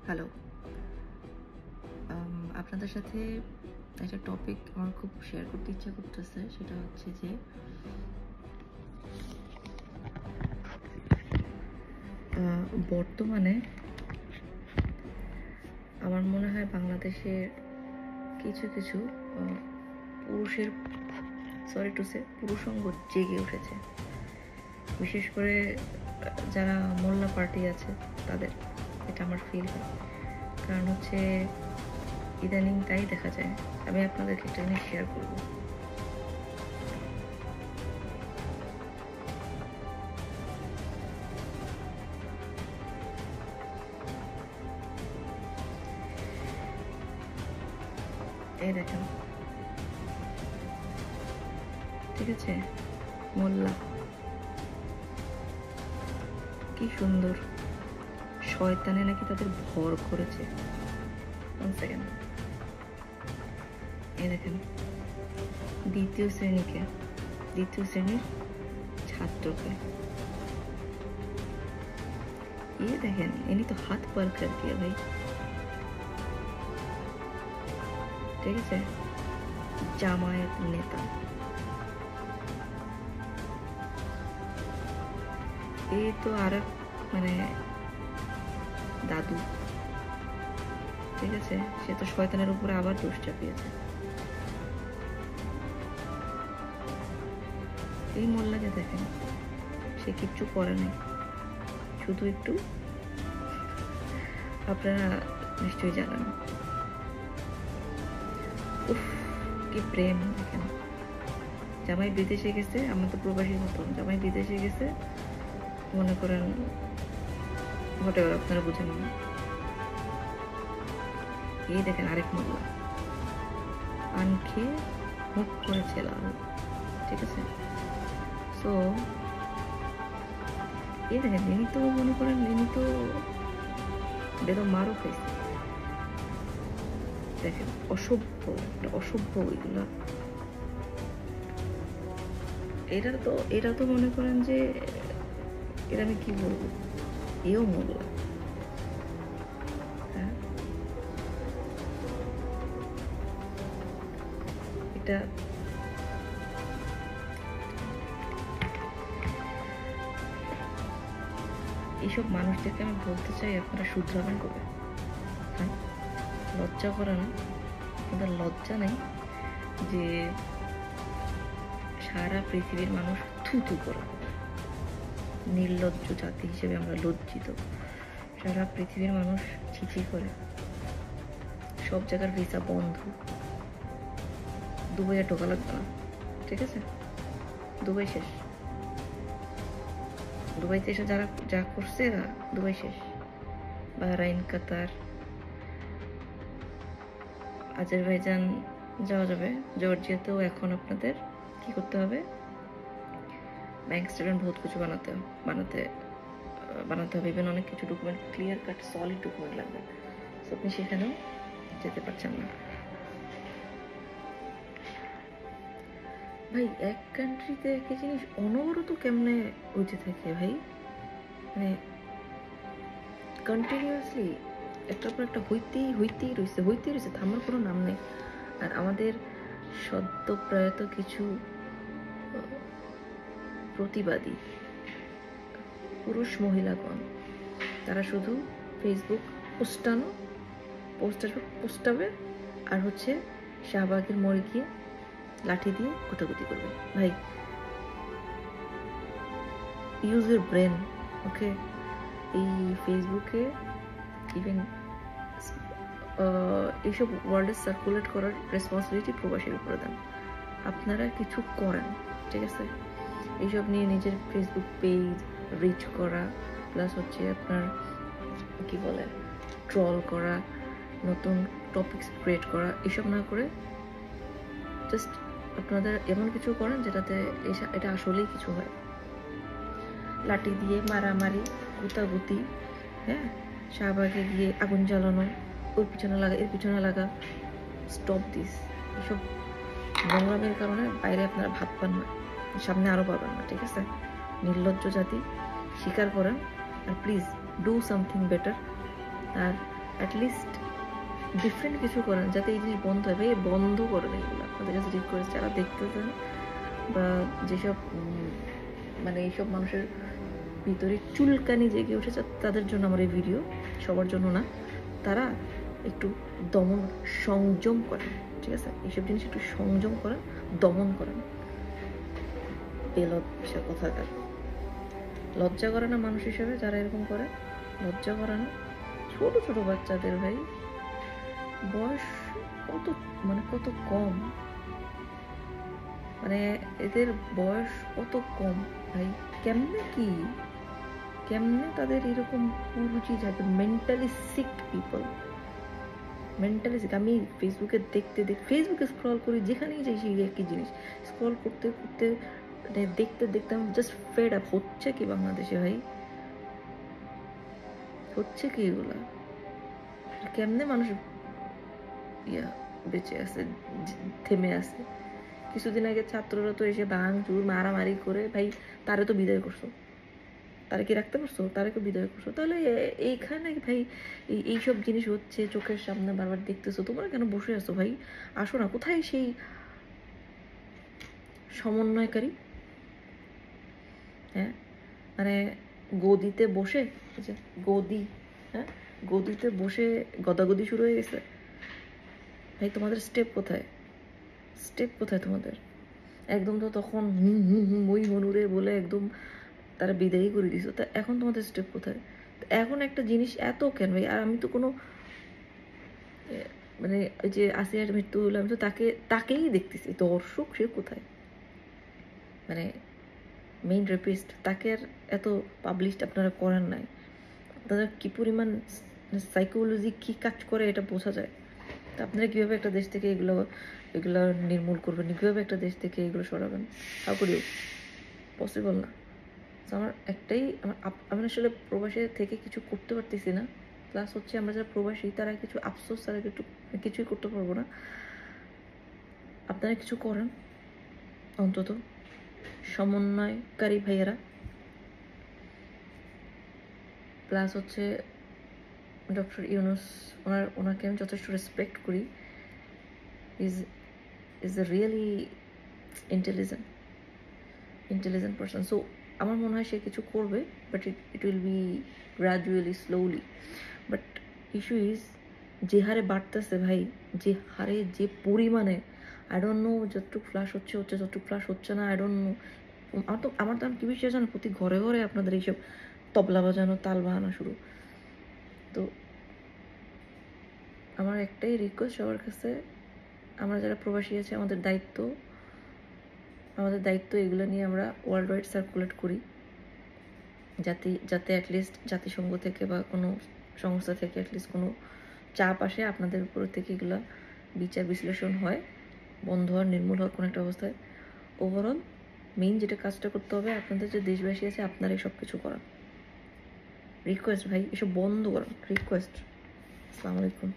Hello, আপনাদের সাথে একটা টপিক আমার খুব শেয়ার করতে ইচ্ছা করতেছে। সেটা হচ্ছে যে বর্তমানে আমার মনে হয় বাংলাদেশের কিছু কিছু পুরুষের পুরুষাঙ্গ জেগে উঠেছে। বিশেষ করে যারা মোল্লা পার্টি আছে তাদের, এটা আমার ফিল হয়। কারণ হচ্ছে ইদানিং তাই দেখা যায়। আমি আপনাদেরকে একটা জিনিস শেয়ার করবো। এই দেখেন, ঠিক আছে, মোল্লা কি সুন্দর, শয়তানে নাকি তাদের ভর করেছে। এই দেখেন, দ্বিতীয় শ্রেণীর ছাত্রকে ये देखें, इन्हीं तो हाथ पर कर दिया भाई। ठीक है, জামায়াত নেতা, এই তো আর মানে দাদু, ঠিক আছে, সে তো শয়তানের উপরে আবার দোষ চাপিয়েছে। এই মোল্লাকে দেখেন, সে কিচ্ছু করে নাই, শুধু একটু, আপনারা নিশ্চয়ই জানেন, উফ কি প্রেম দেখেন। জামাই বিদেশে গেছে, আমার তো প্রবাসীর মতন, জামাই বিদেশে গেছে, মনে করেন হোয়াটএভার, আপনারা বুঝেন না। এই দেখেন আরেক মোল্লা, পান খেয়ে মুখ করেছে লাল, ঠিক আছে। সো এই দেখেন, ইনি তো মনে করেন ইনি তো বেদম মারও খাইছে। দেখেন অসভ্য, অসভ্য ওইগুলা। এরা তো মনে করেন যে এরা, আমি কি বলবো, এও মোল্লা। হ্যাঁ, এটা এইসব মানুষদেরকে আমি বলতে চাই, আপনারা শুধরাবেন কবে? হ্যাঁ, লজ্জা করে না? আপনাদের লজ্জা নেই যে সারা পৃথিবীর মানুষ থুথু করে? নির্লজ্জ জাতি হিসেবে আমরা লজ্জিত। সারা পৃথিবীর মানুষ ছিচি করে, সব জায়গার ভিসা বন্ধ। দুবাইয়ে ঢোকা লাগবে না, ঠিক আছে, দুবাই শেষ। দুবাইতে এসে যারা যা করছে এরা, দুবাই শেষ। বাহরাইন, কাতার, আজারবাইজান যাওয়া যাবে। জর্জিয়াতেও এখন আপনাদের কি করতে হবে, ব্যাংক স্টেটমেন্ট, বহুত কিছু বানাতে হবে। ইভেন অনেক কিছু document, clear cut solid document লাগবে। সো আপনি সেখানেও যেতে পারছেন না। ভাই, এক কান্ট্রিতে একই জিনিস অনবরত কেমনে হইতে থাকে ভাই, মানে কন্টিনিউয়াসলি একটার পর একটা হইতেই রয়েছে, থামার কোনো নাম নেই। আর আমাদের সদ্য প্রয়াত কিছু প্রতিবাদী পুরুষ মহিলাগণ, তারা শুধু ফেসবুক পোস্টাবে আর হচ্ছে শাহবাগের মোড়ে গিয়ে লাঠি দিয়ে গুতাগুতি করবে। ভাই, ইউজ ইউর ব্রেন, ওকে? এই ফেসবুকে ইভেন এইসব ওয়ার্ল্ডে সার্কুলেট করার রেসপন্সিবিলিটি প্রবাসীর উপরে দেন। আপনারা কিছু করেন, ঠিক আছে? এইসব নিয়ে নিজের ফেসবুক পেজ রিচ করা, প্লাস হচ্ছে আপনার কি বলে, ট্রল করা, নতুন টপিকস ক্রিয়েট করা, এসব না করে জাস্ট আপনাদের এমন কিছু করেন যেটাতে এটা আসলেই কিছু হয়। লাঠি দিয়ে মারামারি, গুতাগুতি, হ্যাঁ, শাহবাগে গিয়ে আগুন জ্বালানো, ওর পিছনে লাগা, এর পিছনে লাগা, স্টপ দিস। এসব নোংরামের কারণে বাইরে আপনারা ভাত পান না, সামনে আরও পাবেন না, ঠিক আছে? নির্লজ্জ জাতি, স্বীকার করেন, আর প্লিজ ডু সামথিং বেটার। আর অ্যাটলিস্ট ডিফারেন্ট কিছু করেন যাতে এই জিনিস বন্ধ হয়। ভাই বন্ধ করেন এগুলো, আপনাদের কাছে রিকোয়েস্ট। যারা দেখতেছেন বা যেসব মানে এইসব মানুষের ভিতরে চুলকানি জেগে উঠেছে তাদের জন্য আমার এই ভিডিও, সবার জন্য না। তারা একটু দমন সংযম করেন, ঠিক আছে? এইসব জিনিস একটু সংযম করেন, দমন করেন। বেলজ্জা কথাকার, লজ্জা করে না মানুষ হিসেবে যারা এরকম করে? লজ্জা করে না? ছোট ছোট বাচ্চাদের ভাই বয়স কত, মানে কত কম, মানে এদের বয়স কত কম ভাই। কেমনে তাদের এরকম কুরুচি জাগে? Mentally sick people, mentally sick. আমি ফেসবুকে স্ক্রল করি, যেখানেই যাই সেই একই জিনিস স্ক্রল করতে করতে দেখতে আমি জাস্ট ফেড আপ। হচ্ছে কি বাংলাদেশে ভাই? হচ্ছে কি এগুলা? কেমনে মানুষ বেঁচে আছে, থেমে আছে? কিছুদিন আগে ছাত্ররা তো এসে ভাঙচুর মারামারি করে, ভাই তারে তো বিদায় করছো, তারে কি রাখতে পারছো? তারেকে বিদায় করছো। তাহলে এইখানে ভাই এইসব জিনিস হচ্ছে চোখের সামনে বারবার দেখতেছো, তোমরা কেন বসে আছো ভাই? আসো না, কোথায় সেই সমন্বয়কারী? হ্যাঁ, মানে গদিতে বসে, গদি, হ্যাঁ গদিতে বসে গদাগদি শুরু হয়ে গেছে ভাই। তোমাদের স্টেপ কোথায়? তোমাদের? একদম তো তখন ওই হনুরে বলে একদম তারা বিদায়ী করে দিছো। তা এখন তোমাদের স্টেপ কোথায়? এখন একটা জিনিস এত কেন ভাই? আর আমি তো কোনো মানে ওই যে আসিয়ার মৃত্যু হলো, আমি তো তাকেই দেখতেছি। দর্শক সে কোথায়? মানে মেইন রেপিস্ট, তাকে আর এত পাবলিশড আপনারা করেন নাই। আপনারা কি পরিমাণ সাইকোলজি কি কাজ করে এটা বোঝা যায়। তা আপনারা কীভাবে একটা দেশ থেকে এগুলো নির্মূল করবেন? কীভাবে একটা দেশ থেকে এগুলো সরাবেন? How could you? পসিবল না। আমার একটাই, আমি আসলে প্রবাসী থেকে কিছু করতে পারতেছি না। প্লাস হচ্ছে আমরা যারা প্রবাসী তারা কিছু আফসোস, তারা কিছুই করতে পারবো না। আপনারা কিছু করেন অন্তত, সমন্বয়কারী ভাইয়েরা। প্লাস হচ্ছে ডক্টর ইউনূস, ওনাকে আমি যথেষ্ট রেসপেক্ট করি। Is a really intelligent person. So আমার মনে হয় সে কিছু করবে, but it will be gradually, slowly. But issue is যে হারে বাড়তেছে ভাই, যে হারে, যে পরিমাণে, আই ডোন্ট নো যতটুকু ফ্লাশ হচ্ছে যতটুকু ফ্লাশ হচ্ছে না, আই ডোন্ট নো। আমার তো কি বিশ্বাস জানো, প্রতি ঘরে ঘরে আপনাদের এইসব তবলা বাজানো, তাল বাহানো শুরু। তো আমার একটাই রিকোয়েস্ট সবার কাছে, আমরা যারা প্রবাসী আছে আমাদের দায়িত্ব এগুলো নিয়ে আমরা ওয়ার্ল্ড ওয়াইড সার্কুলেট করি, যাতে অ্যাটলিস্ট জাতিসংঘ থেকে বা কোনো সংস্থা থেকে অ্যাটলিস্ট কোনো চাপ আসে আপনাদের উপর থেকে, এগুলো বিচার বিশ্লেষণ হয়, বন্ধ হওয়ার, নির্মূল হওয়ার কোনো একটা অবস্থায়। ওভারঅল মেইন যেটা কাজটা করতে হবে, আপনাদের যে দেশবাসী আছে আপনারাই সব কিছু করান। রিকোয়েস্ট ভাই, এসব বন্ধ করান, রিকোয়েস্ট। আসসালামু আলাইকুম।